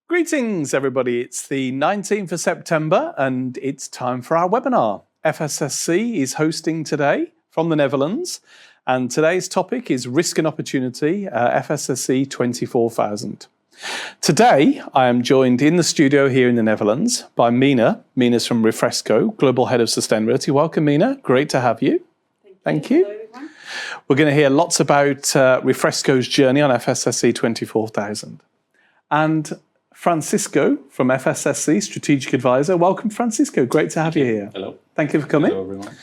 Greetings, everybody. It's the 19th of September and it's time for our webinar. FSSC is hosting today from the Netherlands, and today's topic is Risk and Opportunity, FSSC 24000. Today, I am joined in the studio here in the Netherlands by Minna. Minna's from Refresco, Global Head of Sustainability. Welcome, Minna. Great to have you. Thank you. Hello, everyone. We're going to hear lots about Refresco's journey on FSSC 24000. And Francisco from FSSC, Strategic Advisor. Welcome, Francisco. Great to have you here. Hello. Thank you for coming. Hello, everyone.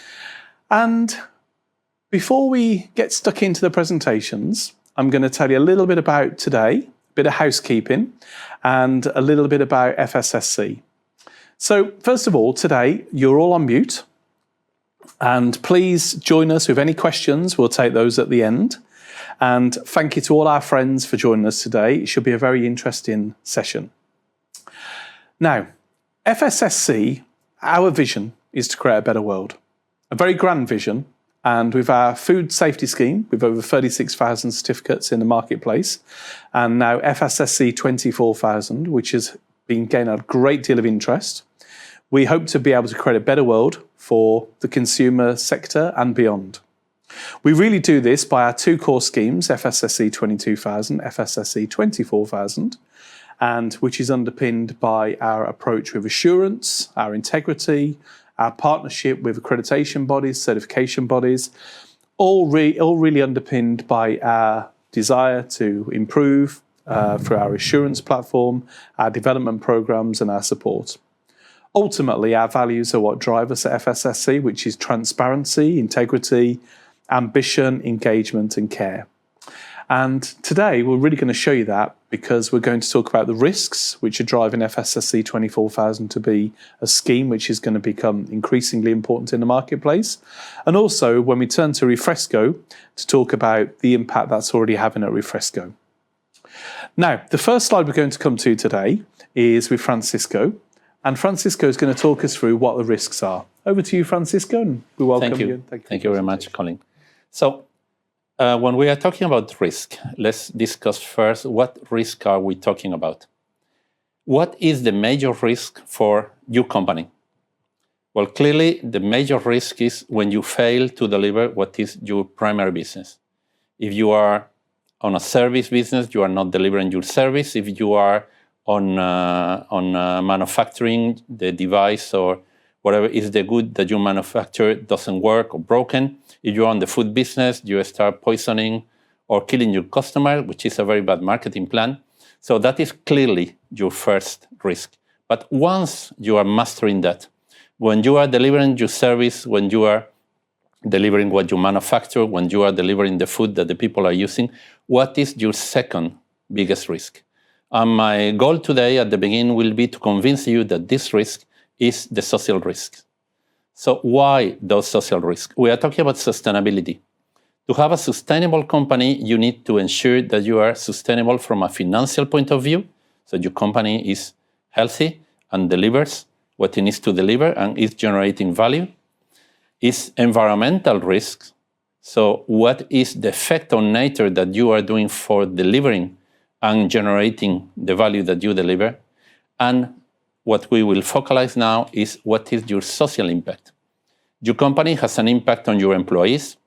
And before we get stuck into the presentations, I'm going to tell you a little bit about today, a bit of housekeeping, and a little bit about FSSC. So first of all, today, you're all on mute. And please join us with any questions. We'll take those at the end. And thank you to all our friends for joining us today. It should be a very interesting session. Now, FSSC, our vision is to create a better world. A very grand vision. And with our food safety scheme, with over 36,000 certificates in the marketplace, and now FSSC 24000, which has been gaining a great deal of interest, we hope to be able to create a better world for the consumer sector and beyond. We really do this by our two core schemes, FSSC 22000, FSSC 24000, and which is underpinned by our approach with assurance, our integrity, our partnership with accreditation bodies, certification bodies, all really underpinned by our desire to improve through our assurance platform, our development programs, and our support. Ultimately, our values are what drive us at FSSC, which is transparency, integrity, ambition, engagement, and care. And today, we're really going to show you that because we're going to talk about the risks which are driving FSSC 24000 to be a scheme which is going to become increasingly important in the marketplace. And also, when we turn to Refresco, to talk about the impact that's already having at Refresco. Now, the first slide we're going to come to today is with Francisco. And Francisco is going to talk us through what the risks are. Over to you, Francisco, and we welcome you. Thank you very much, Colin. So, when we are talking about risk, let's discuss first what risk are we talking about. What is the major risk for your company? Well, clearly, the major risk is when you fail to deliver what is your primary business. If you are on a service business, you are not delivering your service. If you are on manufacturing the device or whatever is the good that you manufacture doesn't work or broken. If you're on the food business, you start poisoning or killing your customer, which is a very bad marketing plan. So that is clearly your first risk. But once you are mastering that, when you are delivering your service, when you are delivering what you manufacture, when you are delivering the food that the people are using, what is your second biggest risk? My goal today at the beginning will be to convince you that this risk is the social risk. So why those social risks? We are talking about sustainability. To have a sustainable company, you need to ensure that you are sustainable from a financial point of view, so your company is healthy and delivers what it needs to deliver and is generating value. Is environmental risks. So what is the effect on nature that you are doing for delivering and generating the value that you deliver? And what we will focalize now is what is your social impact. Your company has an impact on your employees,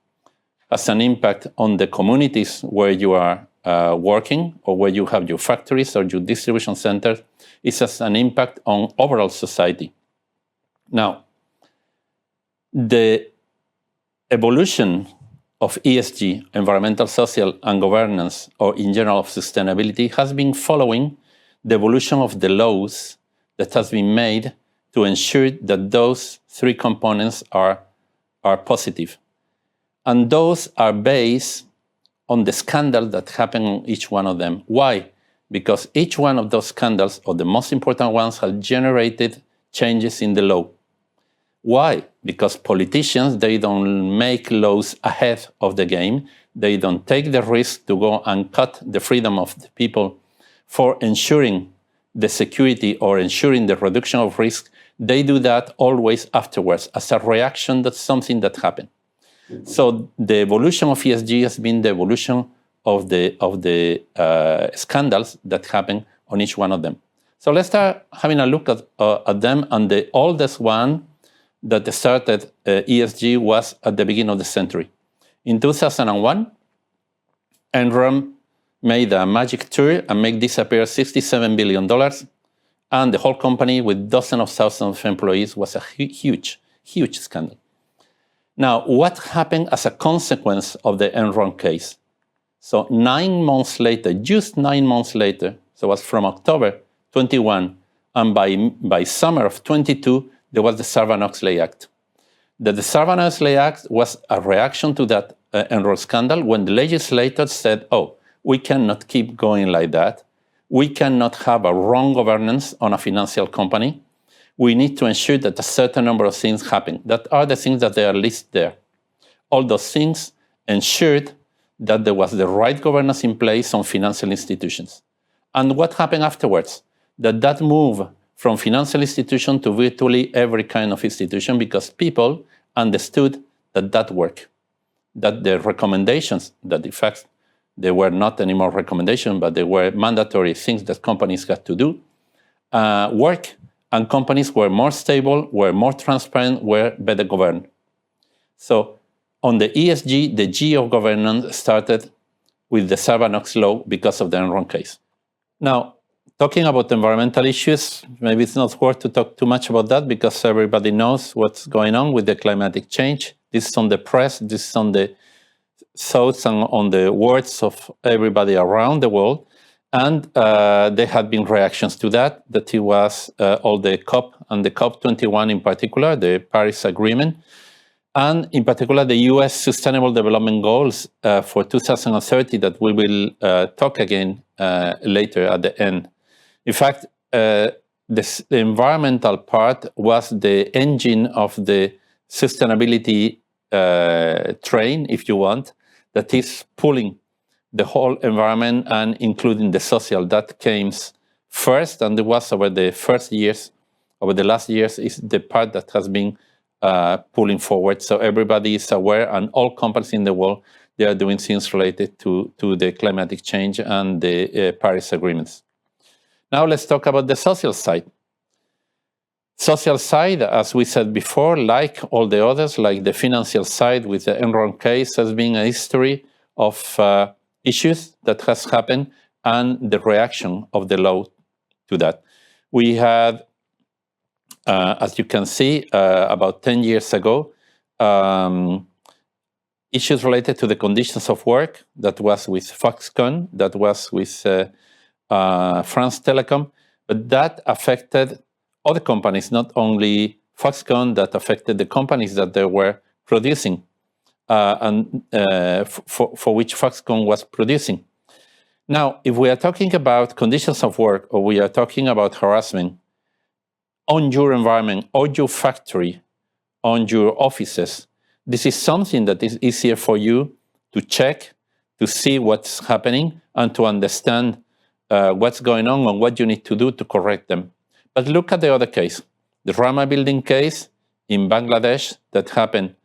has an impact on the communities where you are working or where you have your factories or your distribution centers. It has an impact on overall society. Now, the evolution of ESG, environmental, social, and governance, or in general of sustainability, has been following the evolution of the laws that has been made to ensure that those three components are positive. And those are based on the scandal that happened on each one of them. Why? Because each one of those scandals, or the most important ones, have generated changes in the law. Why? Because politicians, they don't make laws ahead of the game. They don't take the risk to go and cut the freedom of the people for ensuring the security or ensuring the reduction of risk. They do that always afterwards as a reaction to something that happened. So the evolution of ESG has been the evolution of the scandals that happen on each one of them. So let's start having a look at them. And the oldest one that started ESG was at the beginning of the century. In 2001, Enron made a magic tour and made disappear $67 billion. And the whole company with dozens of thousands of employees was a huge, huge scandal. Now, what happened as a consequence of the Enron case? So 9 months later, just 9 months later, so it was from October 21, and by summer of 22, there was the Sarbanes-Oxley Act. The Sarbanes-Oxley Act was a reaction to that Enron scandal when the legislators said, oh, we cannot keep going like that. We cannot have a wrong governance on a financial company. We need to ensure that a certain number of things happen. That are the things that they are listed there. All those things ensured that there was the right governance in place on financial institutions. And what happened afterwards? That move from financial institution to virtually every kind of institution because people understood that worked. That the recommendations, that in fact, they were not anymore recommendations, but they were mandatory things that companies had to do, work, and companies were more stable, were more transparent, were better governed. So on the ESG, the G of governance started with the Sarbanes-Oxley law because of the Enron case. Now, talking about environmental issues, maybe it's not worth to talk too much about that because everybody knows what's going on with the climatic change. This is on the press, this is on the thoughts and on the words of everybody around the world. And there had been reactions to that it was all the COP and the COP21 in particular, the Paris Agreement, and in particular the US Sustainable Development Goals for 2030 that we will talk again later at the end. In fact, the environmental part was the engine of the sustainability train, if you want, that is pulling the whole environment and including the social. That came first, and it was over the last years, is the part that has been pulling forward. So everybody is aware, and all companies in the world, they are doing things related to the climatic change and the Paris agreements. Now let's talk about the social side. Social side, as we said before, like all the others, like the financial side with the Enron case, has been a history of issues that has happened and the reaction of the law to that. We had, as you can see, about 10 years ago, issues related to the conditions of work. That was with Foxconn, that was with France Telecom, but that affected other companies, not only Foxconn, that affected the companies that they were producing and for which Foxconn was producing. Now, if we are talking about conditions of work or we are talking about harassment on your environment, on your factory, on your offices, this is something that is easier for you to check, to see what's happening, and to understand what's going on and what you need to do to correct them. But look at the other case, the Rama building case in Bangladesh that happened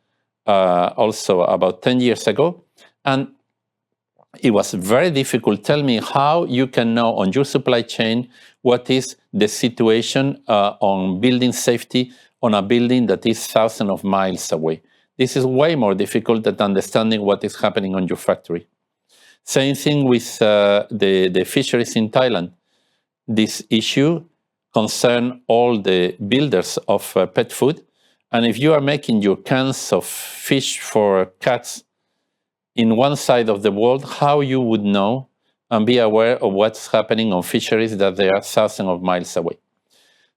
also about 10 years ago. And it was very difficult. Tell me how you can know on your supply chain what is the situation on building safety on a building that is thousands of miles away. This is way more difficult than understanding what is happening on your factory. Same thing with the fisheries in Thailand. This issue concerns all the builders of pet food. And if you are making your cans of fish for cats in one side of the world, how you would know and be aware of what's happening on fisheries that they are thousands of miles away.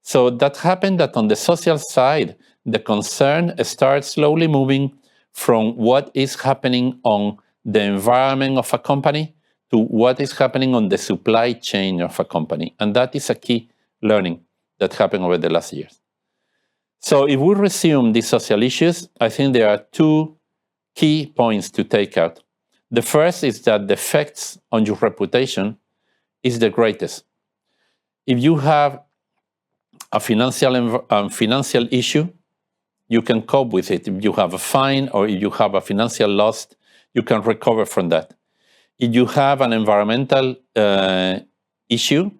So that happened that on the social side, the concern starts slowly moving from what is happening on the environment of a company to what is happening on the supply chain of a company. And that is a key learning that happened over the last years. So if we resume these social issues, I think there are two key points to take out. The first is that the effects on your reputation is the greatest. If you have a financial issue, you can cope with it. If you have a fine or if you have a financial loss, you can recover from that. If you have an environmental issue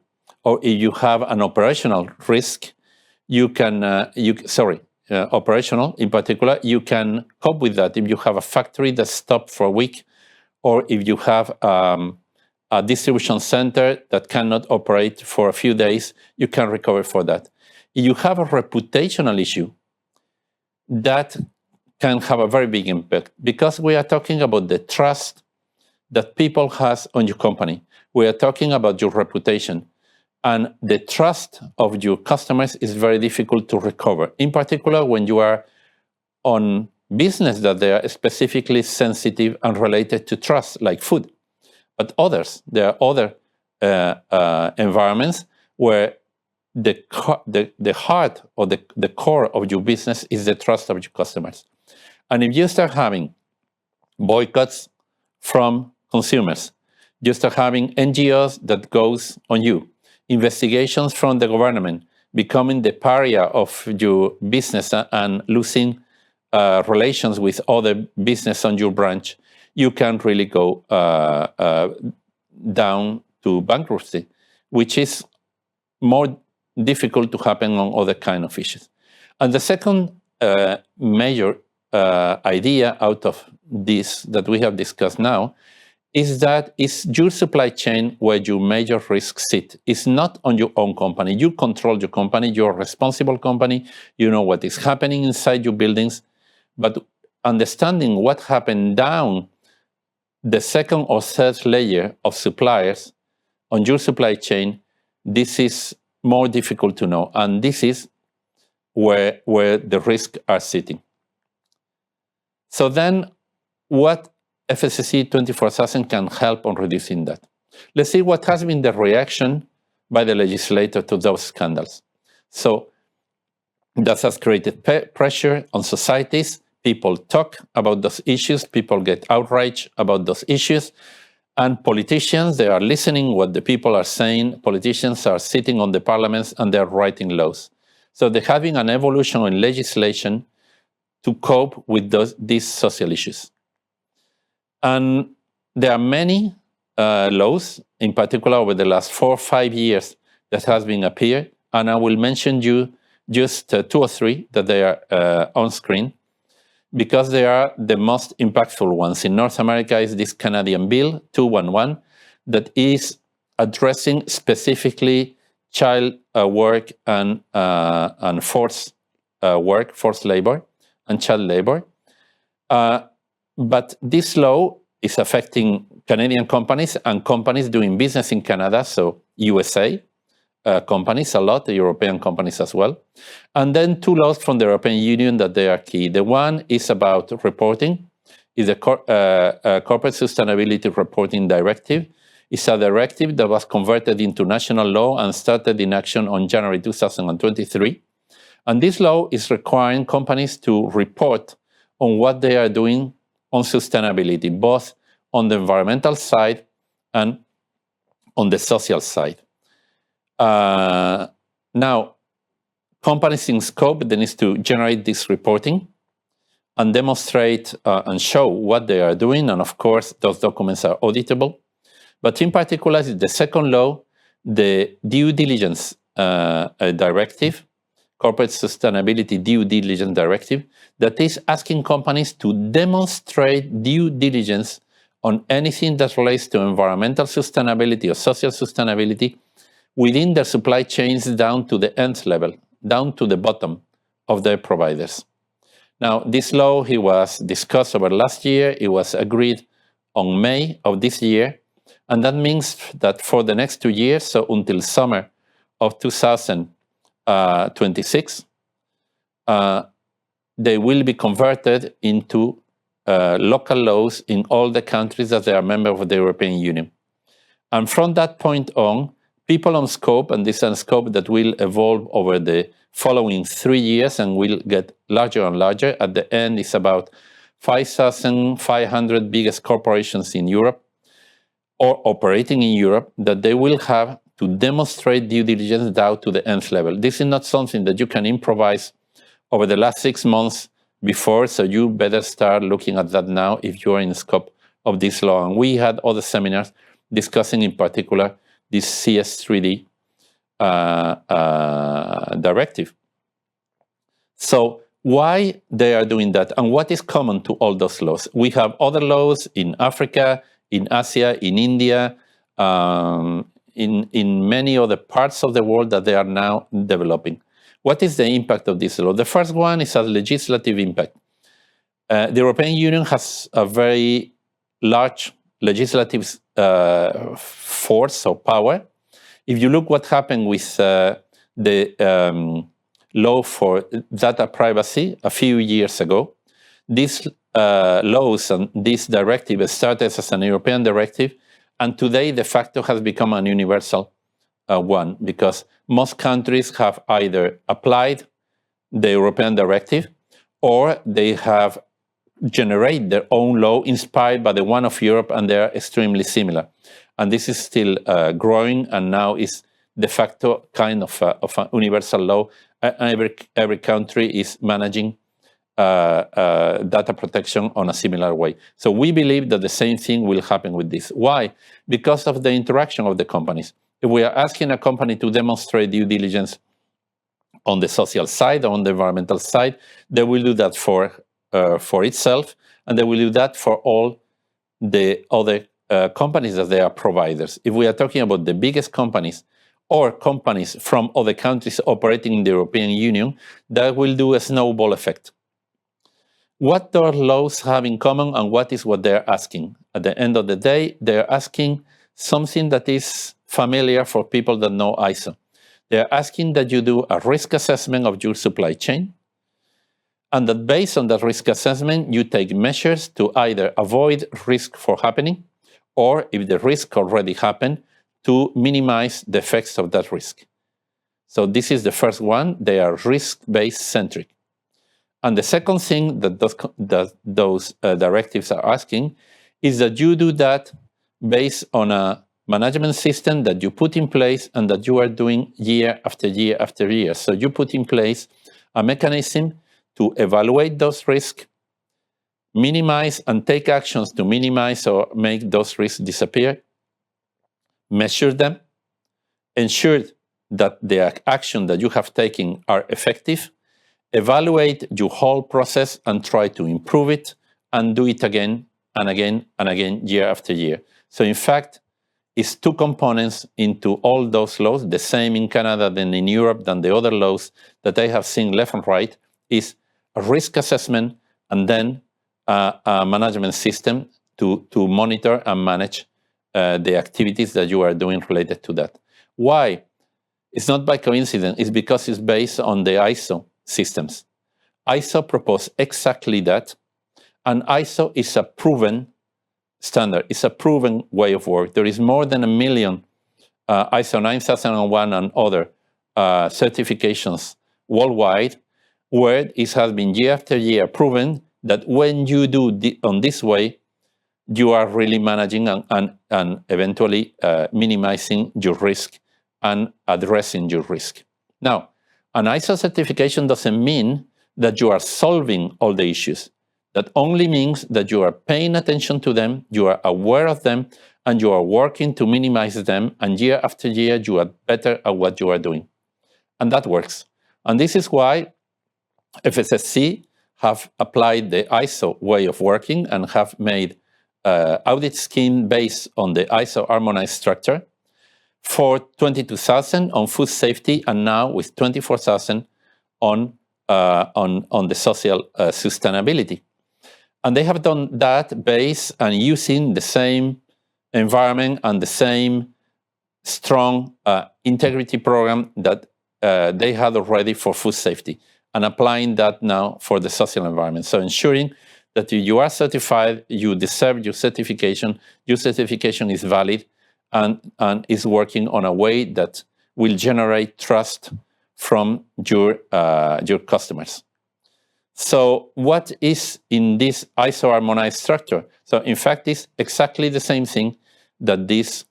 or if you have an operational risk, you can, operational in particular, you can cope with that if you have a factory that stopped for a week, or if you have a distribution center that cannot operate for a few days, you can recover for that. If you have a reputational issue, that can have a very big impact, because we are talking about the trust that people has on your company. We are talking about your reputation. And the trust of your customers is very difficult to recover, in particular when you are on business that they are specifically sensitive and related to trust, like food. But there are other environments where the heart or the core of your business is the trust of your customers. And if you start having boycotts from consumers, you start having NGOs that goes on you, investigations from the government, becoming the pariah of your business and losing relations with other business on your branch, you can really go down to bankruptcy, which is more difficult to happen on other kind of issues. And the second major idea out of this that we have discussed now is that it's your supply chain where your major risks sit. It's not on your own company. You control your company, you're a responsible company, you know what is happening inside your buildings, but understanding what happened down the second or third layer of suppliers on your supply chain, this is more difficult to know. And this is where the risks are sitting. So then what FSSC 24,000 can help on reducing that? Let's see what has been the reaction by the legislator to those scandals. So that has created pressure on societies. People talk about those issues. People get outraged about those issues. And politicians, they are listening what the people are saying. Politicians are sitting on the parliaments and they're writing laws. So they're having an evolution in legislation to cope with these social issues. And there are many laws, in particular over the last 4 or 5 years, that has been appeared. And I will mention you just 2 or 3 that they are on screen, because they are the most impactful ones. In North America is this Canadian Bill 211 that is addressing specifically child work and forced work, forced labor, and child labor. But this law is affecting Canadian companies and companies doing business in Canada, so USA companies a lot, the European companies as well. And then 2 laws from the European Union that they are key. The one is about reporting, is the Corporate Sustainability Reporting Directive. It's a directive that was converted into national law and started in action on January 2023. And this law is requiring companies to report on what they are doing on sustainability, both on the environmental side and on the social side. Now, companies in scope, they need to generate this reporting and demonstrate and show what they are doing. And of course, those documents are auditable. But in particular, the second law, the due diligence directive, Corporate Sustainability Due Diligence Directive, that is asking companies to demonstrate due diligence on anything that relates to environmental sustainability or social sustainability within their supply chains down to the end level, down to the bottom of their providers. Now, this law, it was discussed over last year. It was agreed on May of this year. And that means that for the next 2 years, so until summer of 2026, they will be converted into local laws in all the countries that they are members of the European Union. And from that point on, people on scope, and this is a scope that will evolve over the following 3 years and will get larger and larger. At the end, it's about 5,500 biggest corporations in Europe or operating in Europe that they will have to demonstrate due diligence down to the nth level. This is not something that you can improvise over the last 6 months before, so you better start looking at that now if you are in the scope of this law. And we had other seminars discussing in particular this CS3D directive. So why they are doing that, and what is common to all those laws? We have other laws in Africa, in Asia, in India, in many other parts of the world that they are now developing. What is the impact of this law? The first one is a legislative impact. The European Union has a very large legislative force or power. If you look what happened with the law for data privacy a few years ago, these laws and this directive started as an European directive, and today de facto has become an universal one, because most countries have either applied the European directive or they have generated their own law inspired by the one of Europe, and they are extremely similar. And this is still growing, and now is de facto kind of a universal law. Every country is managing data protection on a similar way. So we believe that the same thing will happen with this. Why? Because of the interaction of the companies. If we are asking a company to demonstrate due diligence on the social side, on the environmental side, they will do that for itself, and they will do that for all the other companies that they are providers. If we are talking about the biggest companies or companies from other countries operating in the European Union, that will do a snowball effect. What do laws have in common, and what is what they're asking? At the end of the day, they're asking something that is familiar for people that know ISO. They're asking that you do a risk assessment of your supply chain, and that based on that risk assessment, you take measures to either avoid risk for happening, or if the risk already happened, to minimize the effects of that risk. So this is the first one. They are risk-based centric. And the second thing that those directives are asking is that you do that based on a management system that you put in place and that you are doing year after year after year. So you put in place a mechanism to evaluate those risks, minimize and take actions to minimize or make those risks disappear, measure them, ensure that the action that you have taken are effective, evaluate your whole process and try to improve it, and do it again and again and again, year after year. So in fact, it's two components into all those laws, the same in Canada than in Europe than the other laws that I have seen left and right, is a risk assessment and then a management system to monitor and manage the activities that you are doing related to that. Why? It's not by coincidence, it's because it's based on the ISO systems. ISO proposed exactly that, and ISO is a proven standard, it's a proven way of work. There is more than 1 million ISO 9001 and other certifications worldwide, where it has been year after year proven that when you do on this way, you are really managing and eventually minimizing your risk and addressing your risk. Now, an ISO certification doesn't mean that you are solving all the issues. That only means that you are paying attention to them, you are aware of them, and you are working to minimize them, and year after year you are better at what you are doing. And that works. And this is why FSSC have applied the ISO way of working and have made audit scheme based on the ISO harmonized structure for 22,000 on food safety, and now with 24,000 on the social sustainability. And they have done that based and using the same environment and the same strong integrity program that they had already for food safety, and applying that now for the social environment. So ensuring that you are certified, you deserve your certification is valid, and is working on a way that will generate trust from your customers. So what is in this ISO harmonized structure? So in fact, it's exactly the same thing that this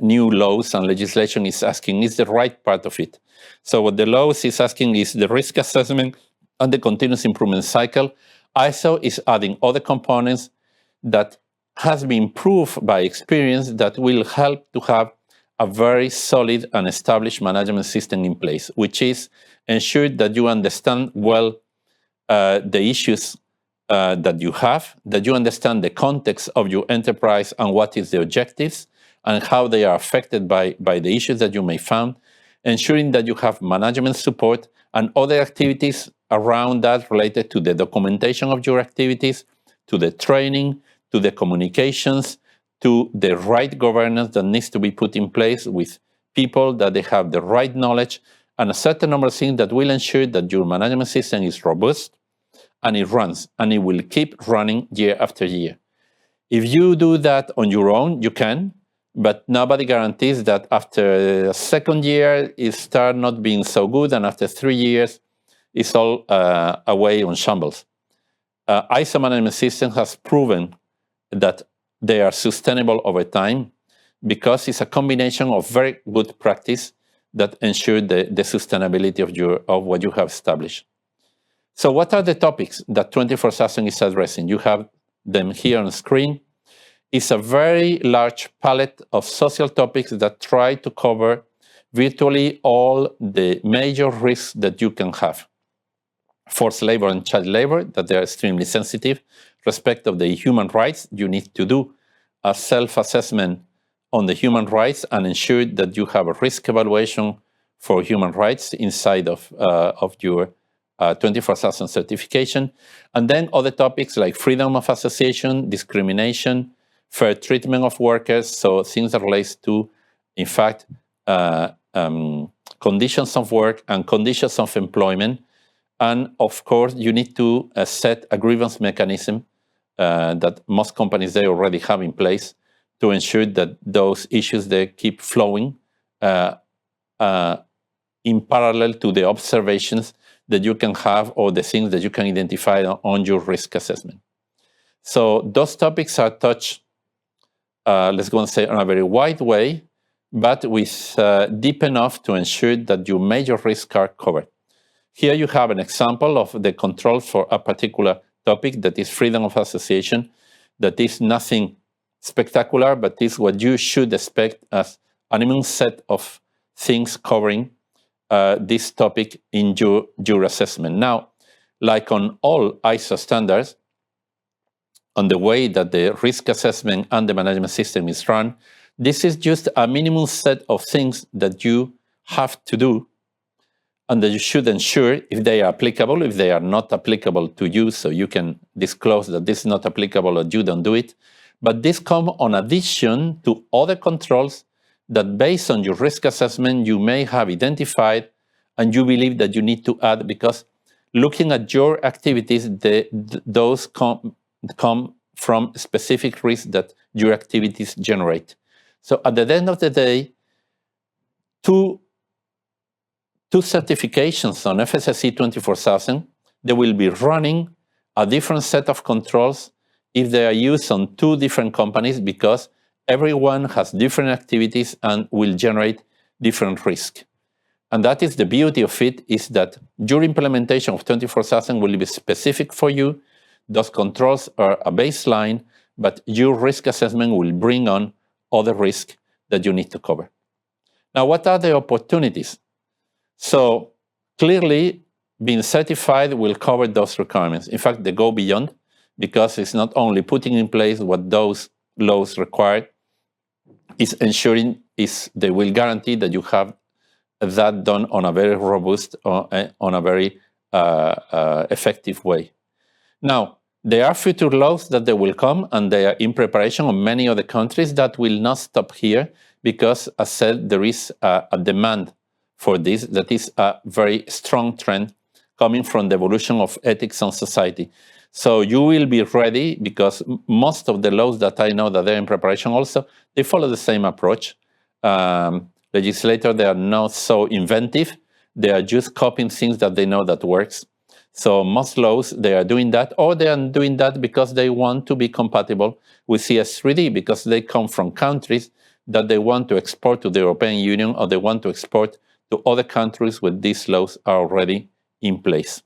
new laws and legislation is asking, is the right part of it. So what the laws is asking is the risk assessment and the continuous improvement cycle. ISO is adding other components that has been proved by experience that will help to have a very solid and established management system in place, which is ensure that you understand well the issues that you have, that you understand the context of your enterprise and what is the objectives and how they are affected by the issues that you may find, ensuring that you have management support and other activities around that related to the documentation of your activities, to the training, to the communications, to the right governance that needs to be put in place with people, that they have the right knowledge, and a certain number of things that will ensure that your management system is robust and it runs, and it will keep running year after year. If you do that on your own, you can, but nobody guarantees that after a second year, it starts not being so good, and after 3 years, it's all away on shambles. ISO management system has proven that they are sustainable over time because it's a combination of very good practice that ensure the sustainability of what you have established. So what are the topics that 24/7 is addressing? You have them here on the screen. It's a very large palette of social topics that try to cover virtually all the major risks that you can have. Forced labor and child labor, that they are extremely sensitive. Respect of the human rights, you need to do a self-assessment on the human rights and ensure that you have a risk evaluation for human rights inside of your 24/7 certification. And then other topics like freedom of association, discrimination, fair treatment of workers, so things that relates to, in fact, conditions of work and conditions of employment. And of course, you need to set a grievance mechanism that most companies, they already have in place to ensure that those issues, they keep flowing in parallel to the observations that you can have or the things that you can identify on your risk assessment. So those topics are touched, let's go and say, in a very wide way, but with deep enough to ensure that your major risks are covered. Here you have an example of the controls for a particular topic, that is freedom of association. That is nothing spectacular, but is what you should expect as a minimum set of things covering this topic in your assessment. Now, like on all ISO standards, on the way that the risk assessment and the management system is run, this is just a minimum set of things that you have to do and that you should ensure if they are applicable. If they are not applicable to you, so you can disclose that this is not applicable or you don't do it. But this comes on addition to other controls that based on your risk assessment you may have identified and you believe that you need to add, because looking at your activities, those come from specific risks that your activities generate. So at the end of the day, two certifications on FSSC 24/7, they will be running a different set of controls if they are used on two different companies, because everyone has different activities and will generate different risk. And that is the beauty of it, is that your implementation of 24/7 will be specific for you. Those controls are a baseline, but your risk assessment will bring on other risks that you need to cover. Now, what are the opportunities? So clearly, being certified will cover those requirements. In fact, they go beyond, because it's not only putting in place what those laws require, it's ensuring they will guarantee that you have that done on a very robust, on a very effective way. Now, there are future laws that they will come, and they are in preparation on many other countries. That will not stop here, because, as said, there is a demand for this. That is a very strong trend coming from the evolution of ethics and society. So you will be ready, because most of the laws that I know that they're in preparation also, they follow the same approach. Legislators, they are not so inventive. They are just copying things that they know that works. So most laws, they are doing that, or they are doing that because they want to be compatible with CS3D, because they come from countries that they want to export to the European Union, or they want to export to other countries where these laws are already in place.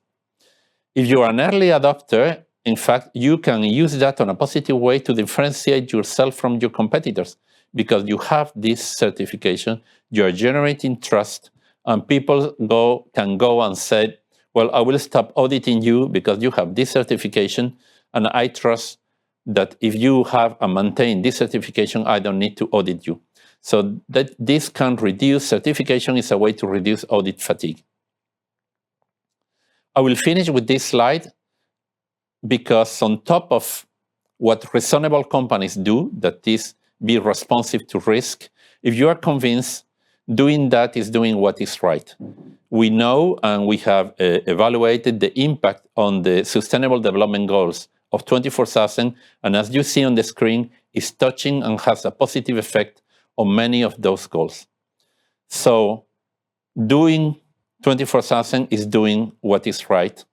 If you are an early adopter, in fact, you can use that on a positive way to differentiate yourself from your competitors, because you have this certification, you are generating trust, and people can go and say, well, I will stop auditing you because you have this certification, and I trust that if you have and maintain this certification, I don't need to audit you. So that this can reduce, certification is a way to reduce audit fatigue. I will finish with this slide because on top of what reasonable companies do, that is be responsive to risk, if you are convinced doing that is doing what is right. We know and we have evaluated the impact on the Sustainable Development Goals of 24,000, and as you see on the screen, is touching and has a positive effect on many of those goals. So doing 24,000 is doing what is right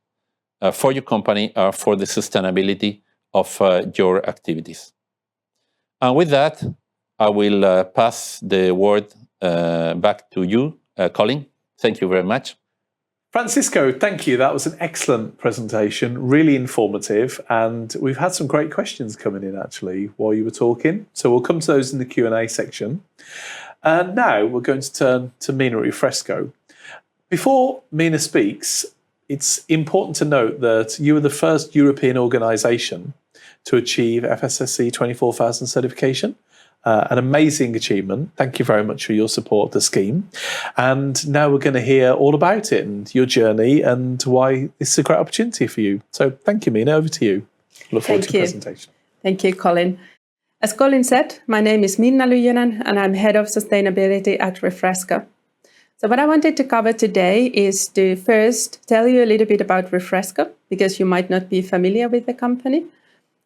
for your company or for the sustainability of your activities. And with that, I will pass the word back to you, Colin. Thank you very much. Francisco, thank you. That was an excellent presentation, really informative, and we've had some great questions coming in actually while you were talking. So we'll come to those in the Q&A section. And now we're going to turn to Minna at Refresco. Before Minna speaks, it's important to note that you were the first European organisation to achieve FSSC 24,000 certification. An amazing achievement. Thank you very much for your support of the scheme. And now we're going to hear all about it and your journey and why this is a great opportunity for you. So thank you, Minna. Over to you. Look forward to your presentation. Thank you, Colin. As Colin said, my name is Minna Lyijynen and I'm Head of Sustainability at Refresco. So what I wanted to cover today is to first tell you a little bit about Refresco, because you might not be familiar with the company.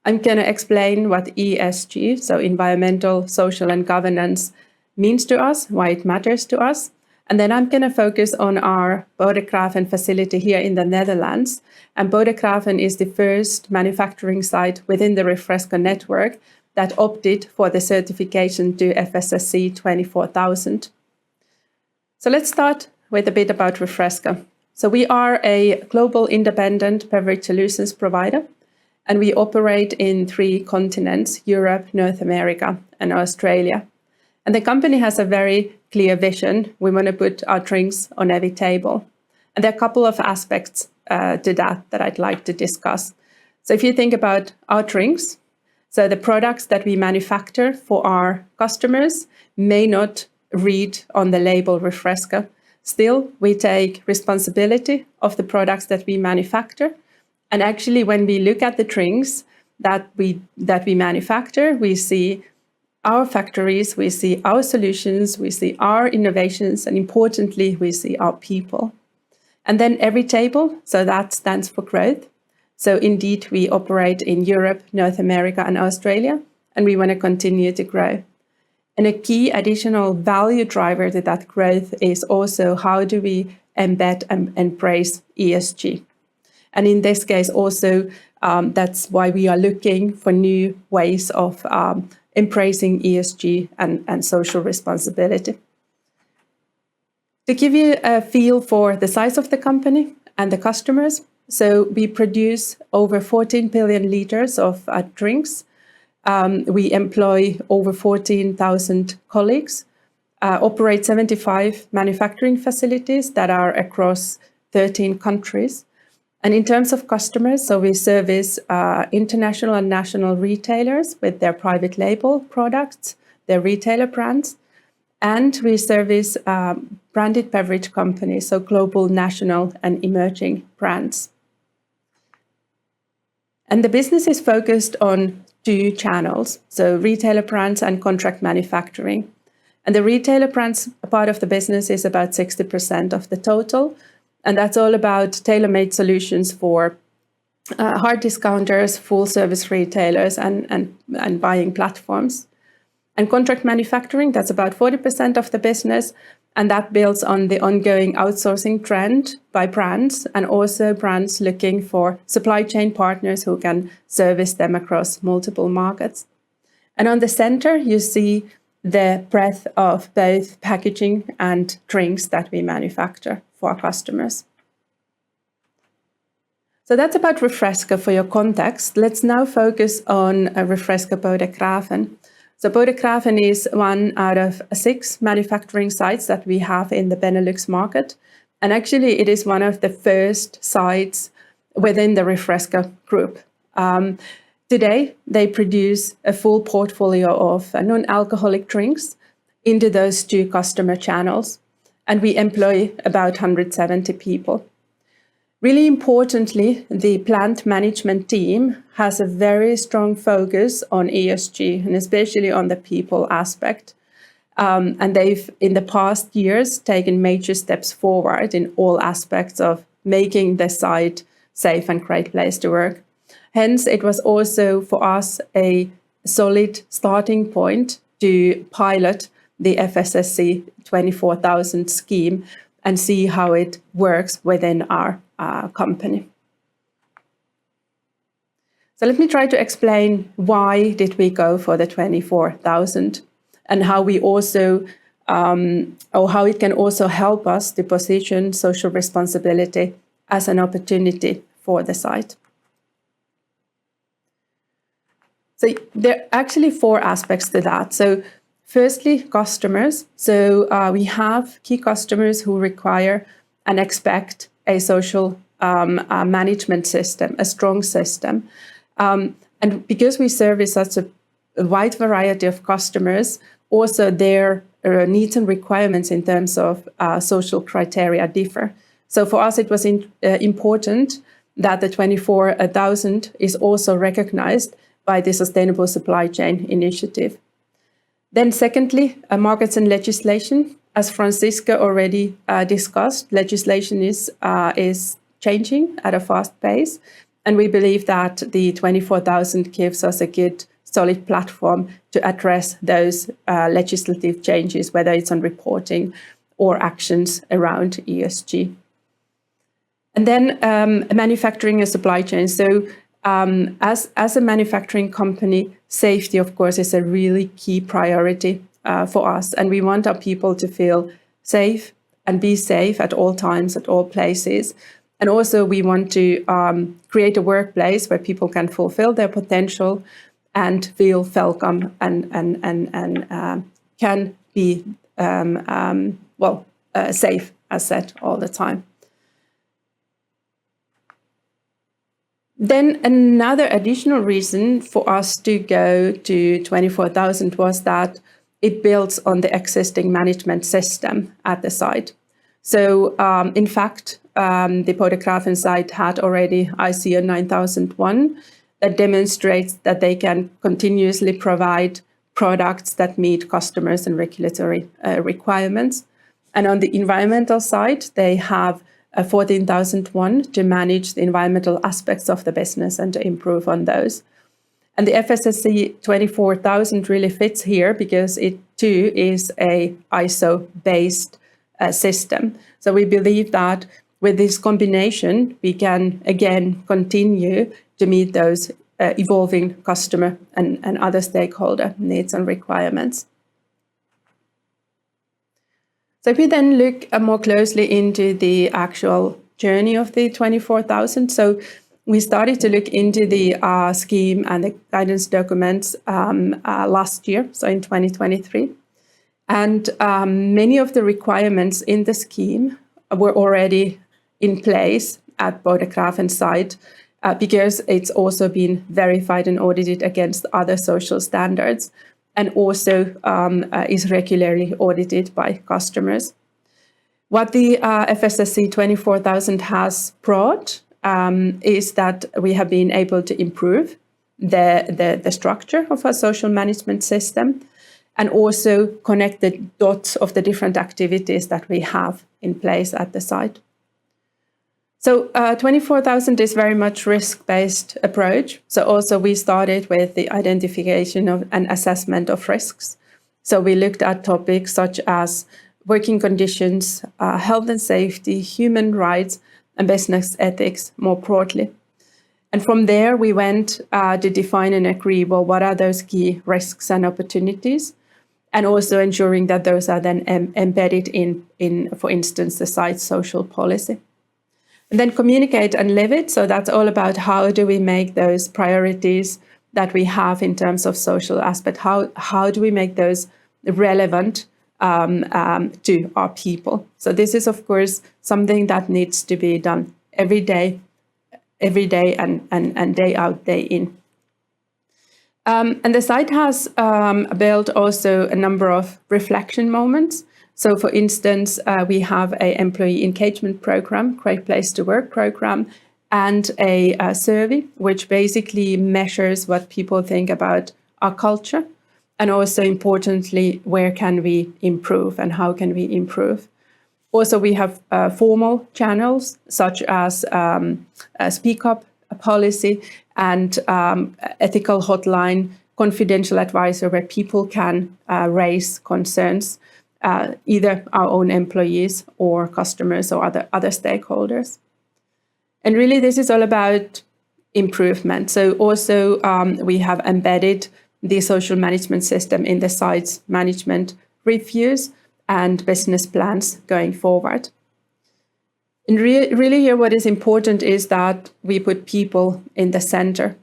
I'm going to explain what ESG, so environmental, social and governance, means to us, why it matters to us. And then I'm going to focus on our Bodegraven facility here in the Netherlands. And Bodegraven is the first manufacturing site within the Refresco network that opted for the certification to FSSC 24,000. So let's start with a bit about Refresco. So we are a global independent beverage solutions provider. And we operate in 3 continents, Europe, North America, and Australia. And the company has a very clear vision. We want to put our drinks on every table. And there are a couple of aspects to that I'd like to discuss. So if you think about our drinks, so the products that we manufacture for our customers may not read on the label Refresco. Still, we take responsibility of the products that we manufacture. And actually, when we look at the drinks that we manufacture, we see our factories, we see our solutions, we see our innovations, and importantly, we see our people. And then every table, so that stands for growth. So indeed, we operate in Europe, North America, and Australia, and we want to continue to grow. And a key additional value driver to that growth is also how do we embed and embrace ESG. And in this case, also, that's why we are looking for new ways of embracing ESG and social responsibility. To give you a feel for the size of the company and the customers, so we produce over 14 billion liters of drinks. We employ over 14,000 colleagues, operate 75 manufacturing facilities that are across 13 countries. And in terms of customers, so we service international and national retailers with their private label products, their retailer brands, and we service branded beverage companies, so global, national, and emerging brands. And the business is focused on 2 channels, so retailer brands and contract manufacturing. And the retailer brands part of the business is about 60% of the total. And that's all about tailor-made solutions for hard discounters, full-service retailers, and buying platforms. And contract manufacturing, that's about 40% of the business, and that builds on the ongoing outsourcing trend by brands, and also brands looking for supply chain partners who can service them across multiple markets. And on the center, you see the breadth of both packaging and drinks that we manufacture for our customers. So that's about Refresco for your context. Let's now focus on Refresco Bodegraven. So Bodegraven is one out of 6 manufacturing sites that we have in the Benelux market. And actually, it is one of the first sites within the Refresco group. Today, they produce a full portfolio of non-alcoholic drinks into those 2 customer channels. And we employ about 170 people. Really importantly, the plant management team has a very strong focus on ESG, and especially on the people aspect. And they've, in the past years, taken major steps forward in all aspects of making the site safe and great place to work. Hence, it was also for us a solid starting point to pilot the FSSC 24,000 scheme and see how it works within our company. So let me try to explain why did we go for the 24,000 and how we also, or how it can also help us to position social responsibility as an opportunity for the site. So there are actually 4 aspects to that. So firstly, customers. So we have key customers who require and expect a social management system, a strong system. And because we service such a wide variety of customers, also their needs and requirements in terms of social criteria differ. So for us, it was important that the 24,000 is also recognized by the Sustainable Supply Chain Initiative. Then secondly, markets and legislation. As Francisco already discussed, legislation is changing at a fast pace. And we believe that the 24,000 gives us a good, solid platform to address those legislative changes, whether it's on reporting or actions around ESG. And then manufacturing and supply chain. So as a manufacturing company, safety, of course, is a really key priority for us. And we want our people to feel safe and be safe at all times, at all places. And also we want to create a workplace where people can fulfill their potential and feel welcome and can be safe, as said, all the time. Then another additional reason for us to go to 24,000 was that it builds on the existing management system at the site. So in fact, the Bodegraven site had already ISO 9001 that demonstrates that they can continuously provide products that meet customers and regulatory requirements. And on the environmental side, they have a 14,001 to manage the environmental aspects of the business and to improve on those. And the FSSC 24,000 really fits here because it too is a ISO-based system. So we believe that with this combination, we can again continue to meet those evolving customer and other stakeholder needs and requirements. So if we then look more closely into the actual journey of the 24,000, so we started to look into the scheme and the guidance documents last year, so in 2023. And many of the requirements in the scheme were already in place at Bodegraven site because it's also been verified and audited against other social standards, and also is regularly audited by customers. What the FSSC 24,000 has brought is that we have been able to improve the structure of our social management system and also connect the dots of the different activities that we have in place at the site. So 24,000 is very much risk-based approach. So also we started with the identification of and assessment of risks. So we looked at topics such as working conditions, health and safety, human rights, and business ethics more broadly. And from there, we went to define and agree, well, what are those key risks and opportunities? And also ensuring that those are then embedded in, for instance, the site's social policy. And then communicate and live it. So that's all about how do we make those priorities that we have in terms of social aspect. How do we make those relevant to our people? So this is, of course, something that needs to be done every day and day out, day in. And the site has built also a number of reflection moments. So, for instance, we have an employee engagement program, Great Place to Work program, and a survey which basically measures what people think about our culture, and also importantly, where can we improve and how can we improve. Also, we have formal channels such as Speak Up, a policy, and ethical hotline, confidential advisor, where people can raise concerns, either our own employees or customers or other stakeholders. And really, this is all about improvement. So also, we have embedded the social management system in the site's management reviews and business plans going forward. And really here, what is important is that we put people in the center,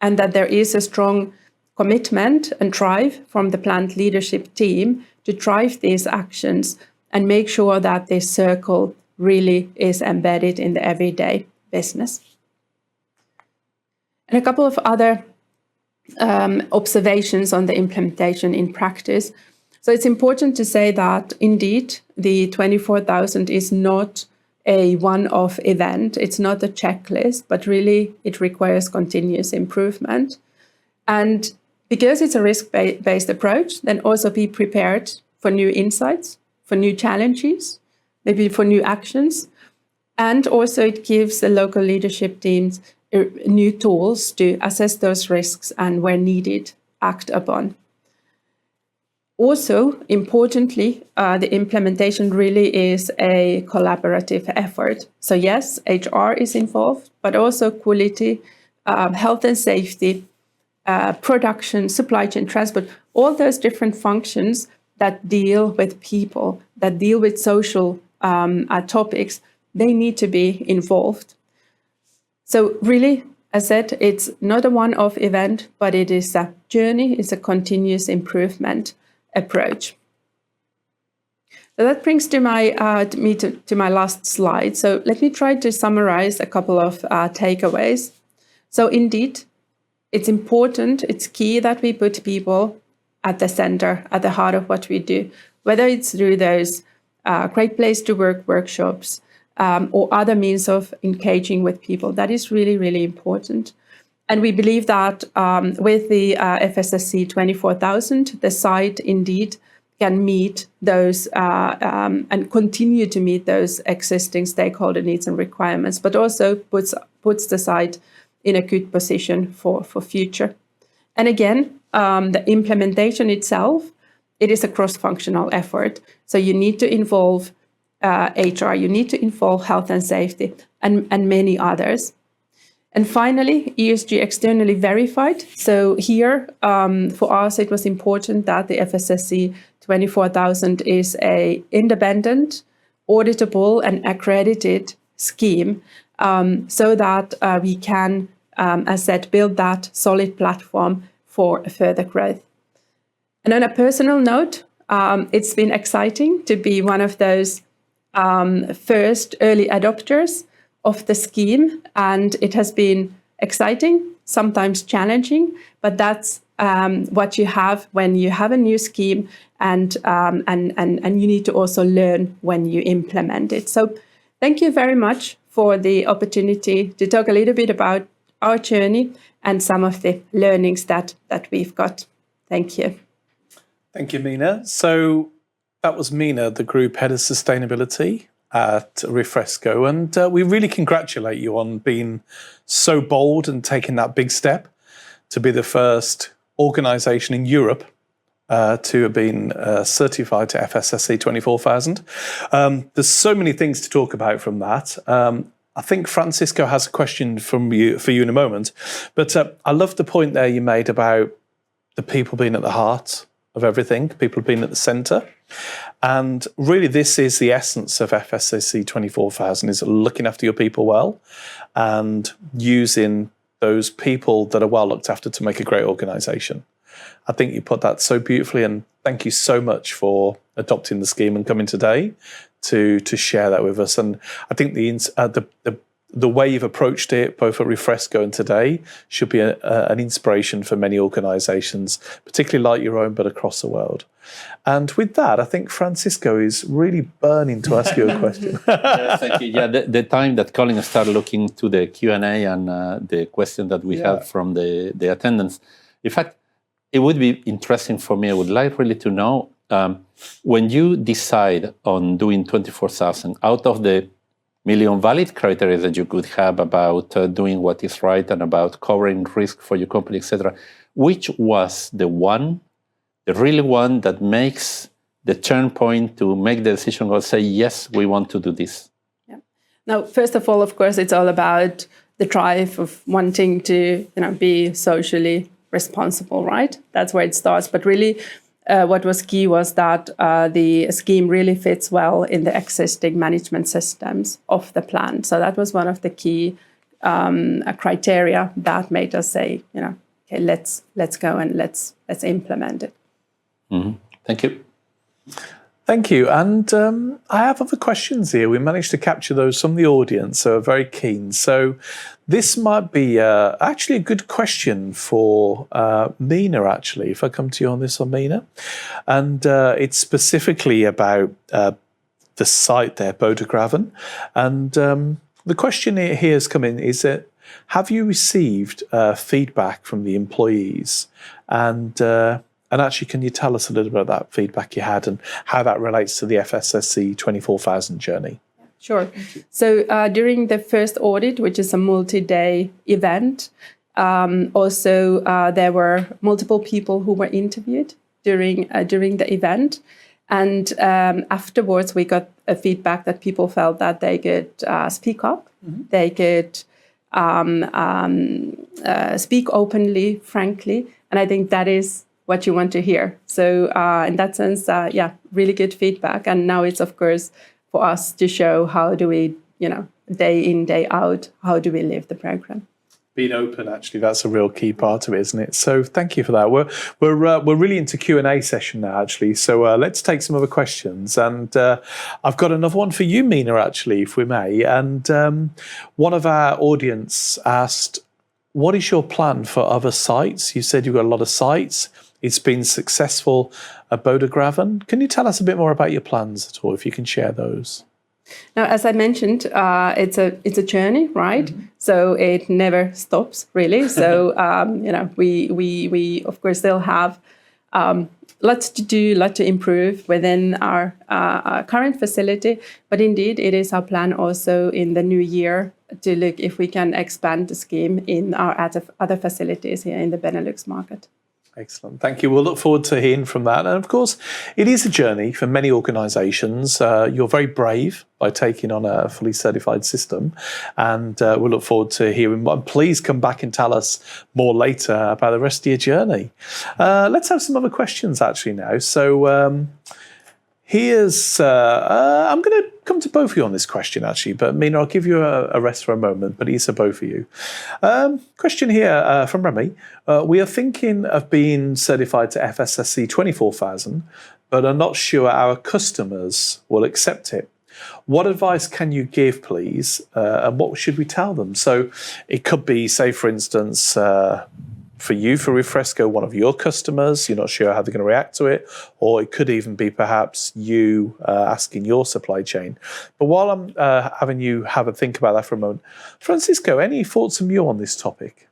and that there is a strong commitment and drive from the plant leadership team to drive these actions and make sure that this circle really is embedded in the everyday business. And a couple of other observations on the implementation in practice. So it's important to say that indeed the 24,000 is not a one-off event. It's not a checklist, but really it requires continuous improvement. And because it's a risk-based approach, then also be prepared for new insights, for new challenges, maybe for new actions. And also it gives the local leadership teams new tools to assess those risks and, where needed, act upon. Also, importantly, the implementation really is a collaborative effort. So yes, HR is involved, but also quality, health and safety, production, supply chain, transport, all those different functions that deal with people, that deal with social topics, they need to be involved. So really, as I said, it's not a one-off event, but it is a journey, it's a continuous improvement approach. So that brings me to my last slide. So let me try to summarize a couple of takeaways. So indeed, it's important, it's key that we put people at the center, at the heart of what we do, whether it's through those Great Place to Work workshops or other means of engaging with people. That is really, really important. And we believe that with the FSSC 24,000, the site indeed can meet those and continue to meet those existing stakeholder needs and requirements, but also puts the site in a good position for future. And again, the implementation itself, it is a cross-functional effort. So you need to involve HR, you need to involve health and safety, and many others. And finally, ESG externally verified. So here, for us, it was important that the FSSC 24,000 is an independent, auditable, and accredited scheme, so that we can, as said, build that solid platform for further growth. And on a personal note, it's been exciting to be one of those first early adopters of the scheme, and it has been exciting, sometimes challenging, but that's what you have when you have a new scheme, and you need to also learn when you implement it. So thank you very much for the opportunity to talk a little bit about our journey and some of the learnings that we've got. Thank you. Thank you, Minna. So that was Minna, the Group Head of Sustainability at Refresco, and we really congratulate you on being so bold and taking that big step to be the first organisation in Europe to have been certified to FSSC 24,000. There's so many things to talk about from that. I think Francisco has a question for you in a moment, but I love the point there you made about the people being at the heart of everything, people being at the centre. And really, this is the essence of FSSC 24,000, is looking after your people well and using those people that are well looked after to make a great organisation. I think you put that so beautifully, and thank you so much for adopting the scheme and coming today to share that with us. And I think the way you've approached it, both at Refresco and today, should be an inspiration for many organisations, particularly like your own, but across the world. And with that, I think Francisco is really burning to ask you a question. Yes, thank you. Yeah, the time that Colin started looking to the Q&A and the question that we have from the attendants, in fact, it would be interesting for me. I would like really to know, when you decide on doing 24,000, out of the million valid criteria that you could have about doing what is right and about covering risk for your company, etc., which was the really one that makes the turn point to make the decision or say, yes, we want to do this? Yeah. Now, first of all, of course, it's all about the drive of wanting to be socially responsible, right? That's where it starts. But really, what was key was that the scheme really fits well in the existing management systems of the plant. So that was one of the key criteria that made us say, okay, let's go and let's implement it. Mm-hmm. Thank you. Thank you. And I have other questions here. We managed to capture those from the audience, so are very keen. So this might be actually a good question for Minna, actually, if I come to you on this one, Minna. And it's specifically about the site there, Bodegraven. And the question here has come in is that, have you received feedback from the employees? And actually, can you tell us a little bit about that feedback you had and how that relates to the FSSC 24,000 journey? Sure. So during the first audit, which is a multi-day event, also there were multiple people who were interviewed during the event. And afterwards, we got a feedback that people felt that they could speak up, they could speak openly, frankly. And I think that is what you want to hear. So in that sense, really good feedback. And now it's, of course, for us to show how do we, day in, day out, how do we live the program? Being open, actually, that's a real key part of it, isn't it? So thank you for that. We're really into Q&A session now, actually. So let's take some other questions. And I've got another one for you, Minna, actually, if we may. And one of our audience asked, what is your plan for other sites? You said you've got a lot of sites. It's been successful at Bodegraven. Can you tell us a bit more about your plans at all, if you can share those? Now, as I mentioned, it's a journey, right? Mm-hmm. So it never stops, really. So we of course still have lots to do, lot to improve within our current facility. But indeed, it is our plan also in the new year to look if we can expand the scheme in our other facilities here in the Benelux market. Excellent. Thank you. We'll look forward to hearing from that. And of course, it is a journey for many organisations. You're very brave by taking on a fully certified system. And we'll look forward to hearing more. Please come back and tell us more later about the rest of your journey. Let's have some other questions actually now. So here's, I'm going to come to both of you on this question actually, but Minna, I'll give you a rest for a moment, but these are both for you. Question here from Remy. We are thinking of being certified to FSSC 24,000, but are not sure our customers will accept it. What advice can you give, please? And what should we tell them? So it could be, say, for instance, for you, for Refresco, one of your customers, you're not sure how they're going to react to it, or it could even be perhaps you asking your supply chain. But while I'm having you have a think about that for a moment, Francisco, any thoughts from you on this topic?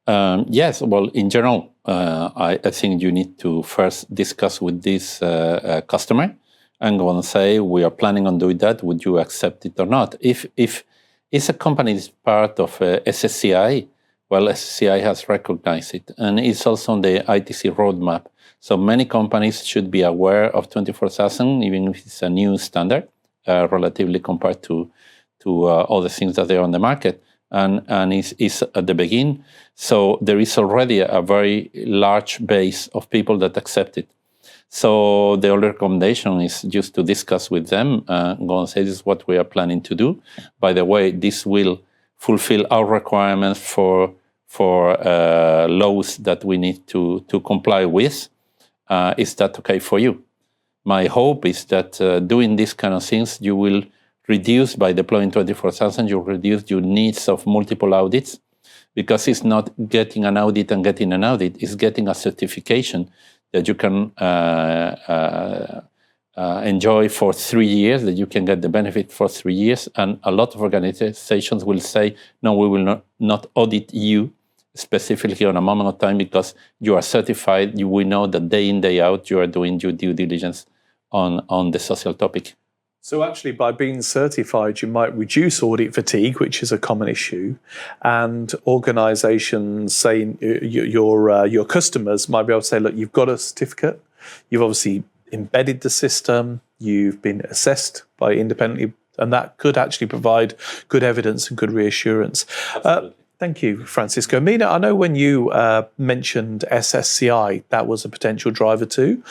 Yes, well, in general, I think you need to first discuss with this customer and go and say, we are planning on doing that, would you accept it or not? If it's a company that's part of SSCI, well, SSCI has recognized it, and it's also on the ITC roadmap. So many companies should be aware of 24,000, even if it's a new standard, relatively compared to all the things that are on the market. And it's at the beginning. So there is already a very large base of people that accept it. So the only recommendation is just to discuss with them, go and say, this is what we are planning to do. By the way, this will fulfill our requirements for laws that we need to comply with. Is that okay for you? My hope is that doing these kind of things, you will reduce, by deploying 24,000, you'll reduce your needs of multiple audits, because it's not getting an audit and getting an audit, it's getting a certification that you can enjoy for 3 years, that you can get the benefit for 3 years. And a lot of organizations will say, no, we will not audit you specifically on a moment of time because you are certified. We know that day in, day out, you are doing your due diligence on the social topic. So actually, by being certified, you might reduce audit fatigue, which is a common issue, and organisations saying your customers might be able to say, look, you've got a certificate, you've obviously embedded the system, you've been assessed by independently, and that could actually provide good evidence and good reassurance. Thank you, Francisco. Minna, I know when you mentioned SSCI, that was a potential driver too.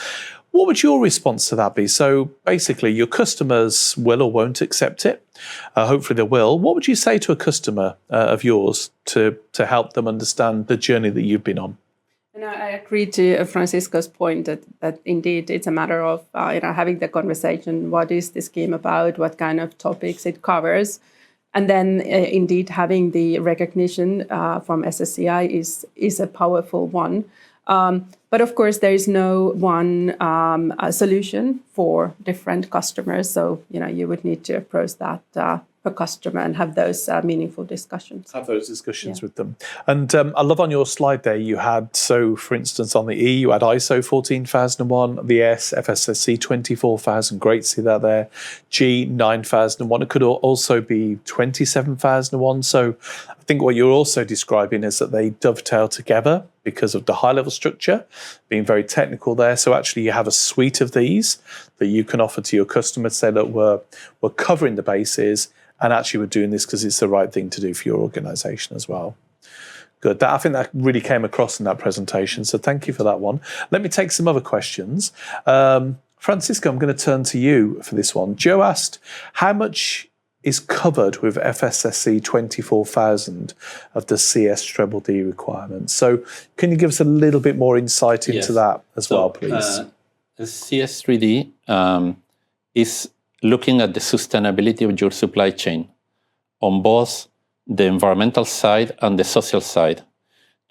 What would your response to that be? So basically, your customers will or won't accept it. Hopefully they will. What would you say to a customer of yours to help them understand the journey that you've been on? And I agree to Francisco's point that indeed it's a matter of having the conversation. What is the scheme about? What kind of topics it covers? And then indeed having the recognition from SSCI is a powerful one. But of course, there is no one solution for different customers. So, you would need to approach that per customer and have those meaningful discussions. Have those discussions with them. And I love on your slide there, you had, so for instance, on the E, you had ISO 14001, the S, FSSC 24000, great to see that there, G 9001, it could also be 27001. So I think what you're also describing is that they dovetail together because of the high-level structure, being very technical there. So actually you have a suite of these that you can offer to your customer to say, look, we're covering the bases, and actually we're doing this because it's the right thing to do for your organisation as well. Good. I think that really came across in that presentation, so thank you for that one. Let me take some other questions. Francisco, I'm going to turn to you for this one. Joe asked, how much is covered with FSSC 24000 of the CS-DDD requirements? So can you give us a little bit more insight into that as well, please? CS3D is looking at the sustainability of your supply chain on both the environmental side and the social side.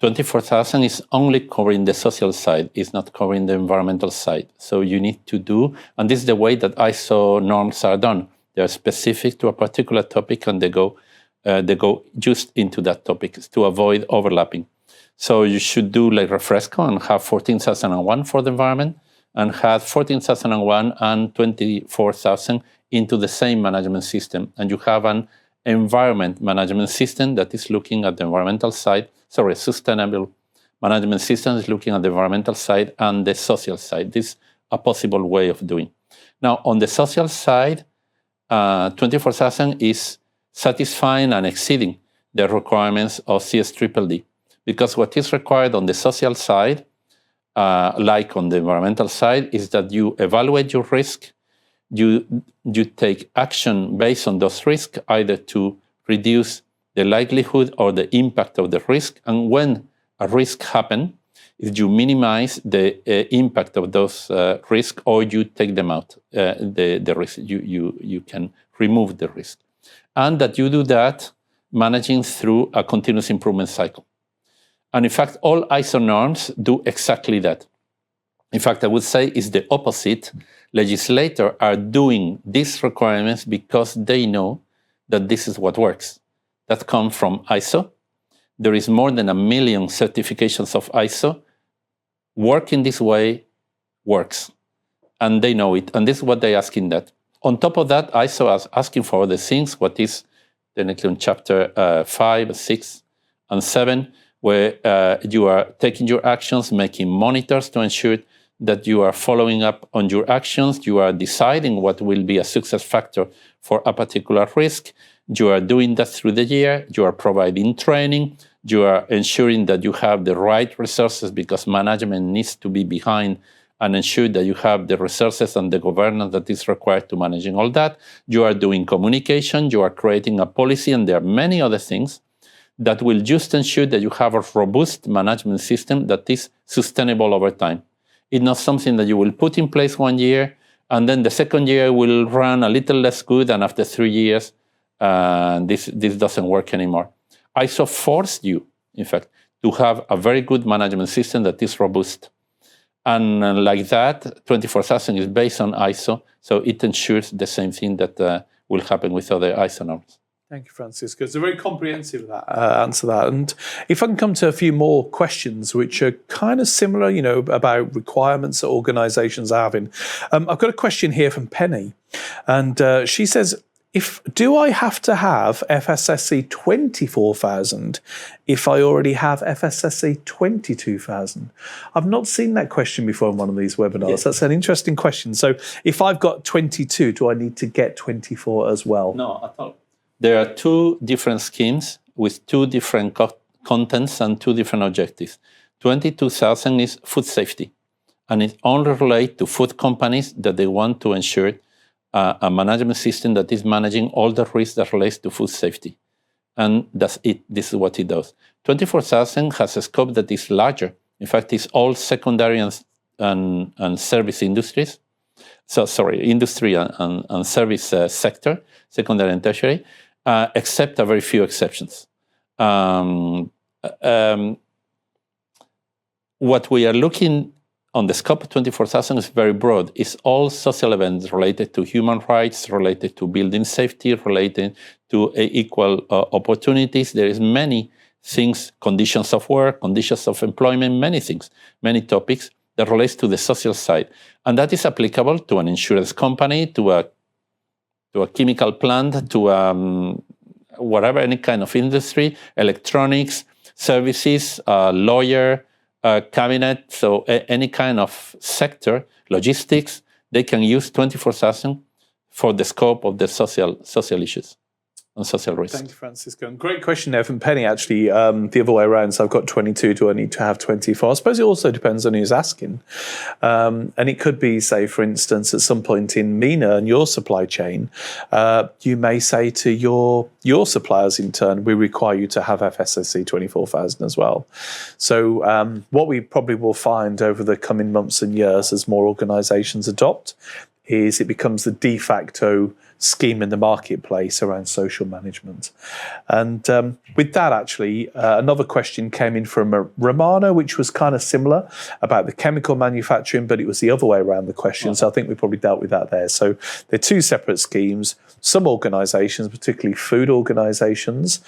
24,000 is only covering the social side, it's not covering the environmental side. So you need to do, and this is the way that ISO norms are done. They are specific to a particular topic, and they go just into that topic to avoid overlapping. So you should do like Refresco and have 14,001 for the environment, and have 14,001 and 24,000 into the same management system. And you have an environment management system that is looking at the environmental side. Sorry, sustainable management system is looking at the environmental side and the social side. This is a possible way of doing. Now, on the social side, 24,000 is satisfying and exceeding the requirements of CS-DDD, because what is required on the social side, like on the environmental side, is that you evaluate your risk, you take action based on those risks, either to reduce the likelihood or the impact of the risk, and when a risk happens, you minimize the impact of those risks, or you take them out, the risk. You can remove the risk. And that you do that managing through a continuous improvement cycle. And in fact, all ISO norms do exactly that. In fact, I would say it's the opposite. Legislators are doing these requirements because they know that this is what works. That comes from ISO. There is more than 1 million certifications of ISO. Working this way works, and they know it, and this is what they ask in that. On top of that, ISO is asking for other things, what is technically in chapter 5, 6, and 7, where you are taking your actions, making monitors to ensure that you are following up on your actions, you are deciding what will be a success factor for a particular risk, you are doing that through the year, you are providing training, you are ensuring that you have the right resources because management needs to be behind and ensure that you have the resources and the governance that is required to managing all that. You are doing communication, you are creating a policy, and there are many other things that will just ensure that you have a robust management system that is sustainable over time. It's not something that you will put in place 1 year, and then the second year will run a little less good, and after 3 years, this doesn't work anymore. ISO forced you, in fact, to have a very good management system that is robust. And like that, 24000 is based on ISO, so it ensures the same thing that will happen with other ISO norms. Thank you, Francisco. It's a very comprehensive answer to that. And if I can come to a few more questions, which are kind of similar, about requirements that organisations are having. I've got a question here from Penny, and she says, do I have to have FSSC 24,000 if I already have FSSC 22,000? I've not seen that question before in one of these webinars. Yes. That's an interesting question. So if I've got 22, do I need to get 24 as well? No, at all. There are two different schemes with two different contents and two different objectives. 22,000 is food safety, and it only relates to food companies that they want to ensure a management system that is managing all the risks that relates to food safety. And that's it. This is what it does. 24,000 has a scope that is larger. In fact, it's all secondary and service industries. Industry and service sector, secondary and tertiary, except a very few exceptions. What we are looking on the scope of 24,000 is very broad. It's all social events related to human rights, related to building safety, related to equal opportunities. There is many things, conditions of work, conditions of employment, many things, many topics that relates to the social side. And that is applicable to an insurance company, to a chemical plant, to whatever, any kind of industry, electronics, services, lawyer, cabinet, so any kind of sector, logistics, they can use 24,000 for the scope of the social issues and social risks. Thank you, Francisco. And great question there from Penny, actually, the other way around. So I've got 22, do I need to have 24? I suppose it also depends on who's asking. And it could be, say, for instance, at some point in Minna and your supply chain, you may say to your suppliers in turn, we require you to have FSSC 24,000 as well. So what we probably will find over the coming months and years as more organisations adopt is it becomes the de facto scheme in the marketplace around social management. And with that, actually, another question came in from Romano, which was kind of similar about the chemical manufacturing, but it was the other way around the question. Oh. So I think we probably dealt with that there. So they're two separate schemes. Some organisations, particularly food organisations,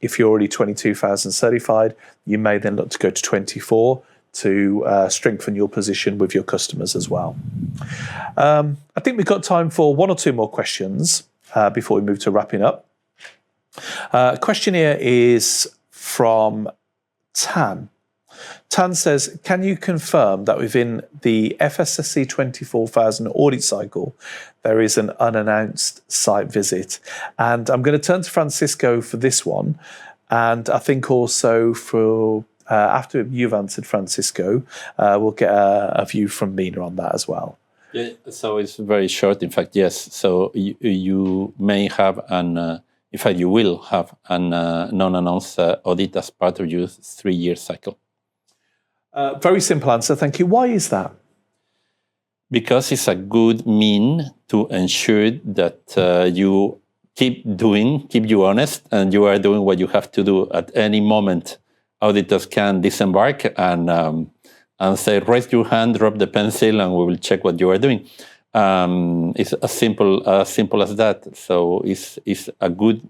if you're already 22,000 certified, you may then look to go to 24 to strengthen your position with your customers as well. I think we've got time for one or two more questions before we move to wrapping up. Question here is from Tan. Tan says, can you confirm that within the FSSC 24,000 audit cycle, there is an unannounced site visit? And I'm going to turn to Francisco for this one. And I think also for after you've answered, Francisco, we'll get a view from Minna on that as well. Yeah, so it's very short. In fact, yes. So you may have in fact, you will have an non-announced audit as part of your 3-year cycle. Very simple answer. Thank you. Why is that? Because it's a good mean to ensure that you keep you honest, and you are doing what you have to do at any moment. Auditors can disembark and say, raise your hand, drop the pencil, and we will check what you are doing. It's as simple as that. So it's a good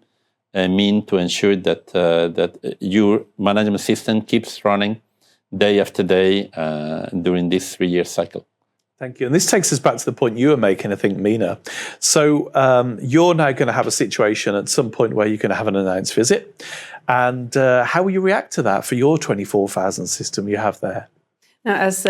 mean to ensure that your management system keeps running day after day during this 3-year cycle. Thank you. And this takes us back to the point you were making, I think, Minna. So you're now going to have a situation at some point where you're going to have an announced visit. And how will you react to that for your 24,000 system you have there? Now, as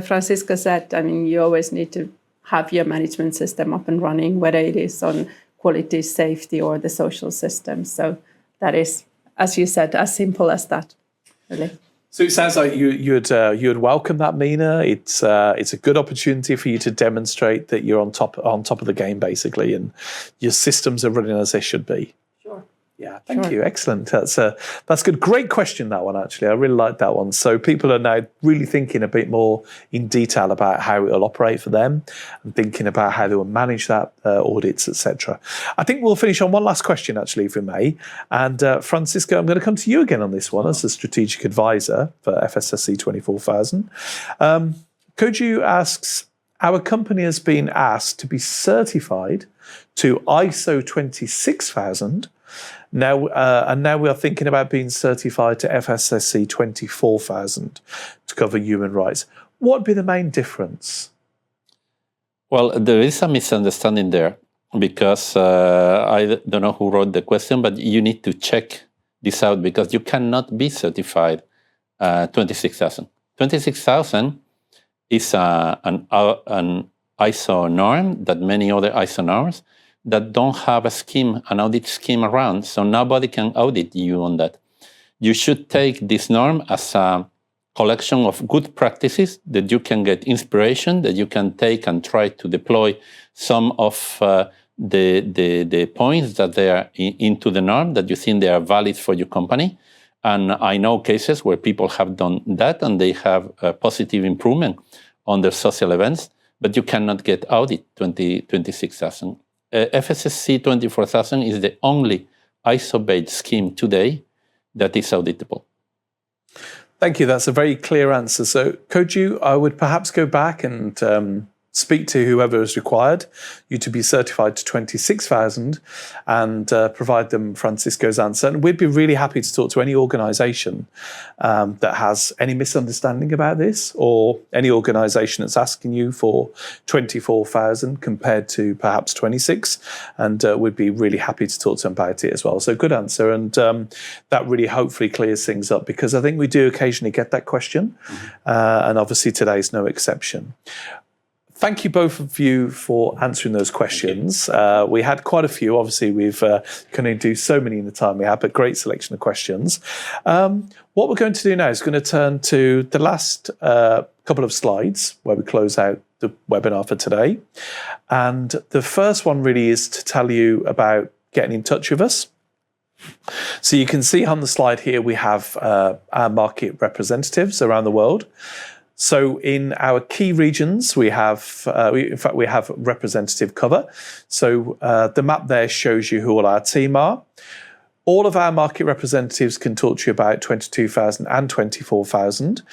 Francisco said, I mean, you always need to have your management system up and running, whether it is on quality, safety, or the social system. So that is, as you said, as simple as that, really. So it sounds like you'd welcome that, Minna. It's a good opportunity for you to demonstrate that you're on top of the game, basically, and your systems are running as they should be. Sure. Yeah, thank you. Excellent. That's good. Great question, that one, actually. I really like that one. So people are now really thinking a bit more in detail about how it'll operate for them and thinking about how they will manage that, audits, etc. I think we'll finish on one last question, actually, if we may. And Francisco, I'm going to come to you again on this one as a strategic advisor for FSSC 24000. Koju asks, our company has been asked to be certified to ISO 26000. Now, and now we are thinking about being certified to FSSC 24000 to cover human rights. What would be the main difference? Well, there is a misunderstanding there because I don't know who wrote the question, but you need to check this out because you cannot be certified 26,000. 26,000 is an ISO norm that many other ISO norms that don't have a scheme, an audit scheme around, so nobody can audit you on that. You should take this norm as a collection of good practices that you can get inspiration, that you can take and try to deploy some of the points that they are into the norm, that you think they are valid for your company. And I know cases where people have done that and they have a positive improvement on their social events, but you cannot get audit 26,000. FSSC 24000 is the only ISO-based scheme today that is auditable. Thank you. That's a very clear answer. So, Koju, I would perhaps go back and speak to whoever is required, you to be certified to 26,000 and provide them Francisco's answer. And we'd be really happy to talk to any organisation that has any misunderstanding about this or any organisation that's asking you for 24,000 compared to perhaps 26. And we'd be really happy to talk to them about it as well. So good answer. And that really hopefully clears things up because I think we do occasionally get that question. And obviously today's no exception. Thank you both of you for answering those questions. We had quite a few. Obviously, we've couldn't do so many in the time we had, but great selection of questions. What we're going to do now is going to turn to the last couple of slides where we close out the webinar for today. And the first one really is to tell you about getting in touch with us. So you can see on the slide here, we have our market representatives around the world. So in our key regions, we have, in fact, we have representative cover. So the map there shows you who all our team are. All of our market representatives can talk to you about 22,000 and 24,000.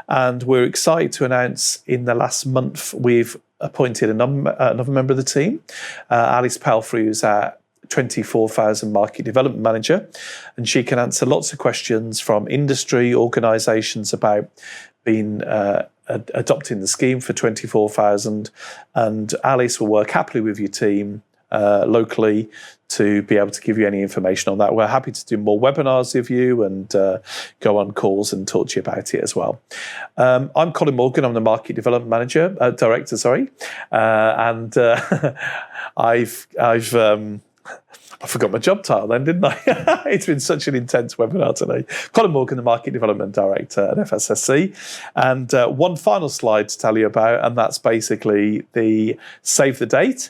And we're excited to announce in the last month, we've appointed another member of the team, Alice Palfrey, who's our 24,000 Market Development Manager. And she can answer lots of questions from industry, organisations about been adopting the scheme for 24,000, and Alice will work happily with your team locally to be able to give you any information on that. We're happy to do more webinars with you and go on calls and talk to you about it as well. I'm Colin Morgan. I'm the Market Development Director, and I forgot my job title then, didn't I? It's been such an intense webinar today. Colin Morgan, the Market Development Director at FSSC. And one final slide to tell you about, and that's basically the save the date.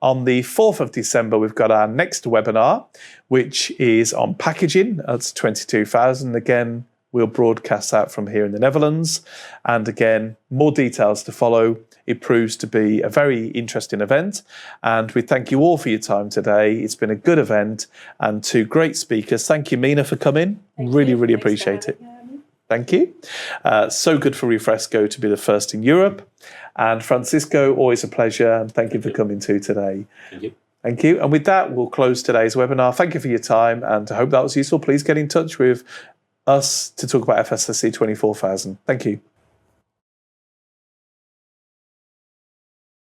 On the 4th of December, we've got our next webinar, which is on packaging. That's 22,000. Again, we'll broadcast that from here in the Netherlands. And again, more details to follow. It proves to be a very interesting event. And we thank you all for your time today. It's been a good event and two great speakers. Thank you, Minna, for coming. Really appreciate it. Thank you. So good for Refresco to be the first in Europe. And Francisco, always a pleasure. And thank you for coming too today. Thank you. Thank you. And with that, we'll close today's webinar. Thank you for your time. And I hope that was useful. Please get in touch with us to talk about FSSC 24000. Thank you.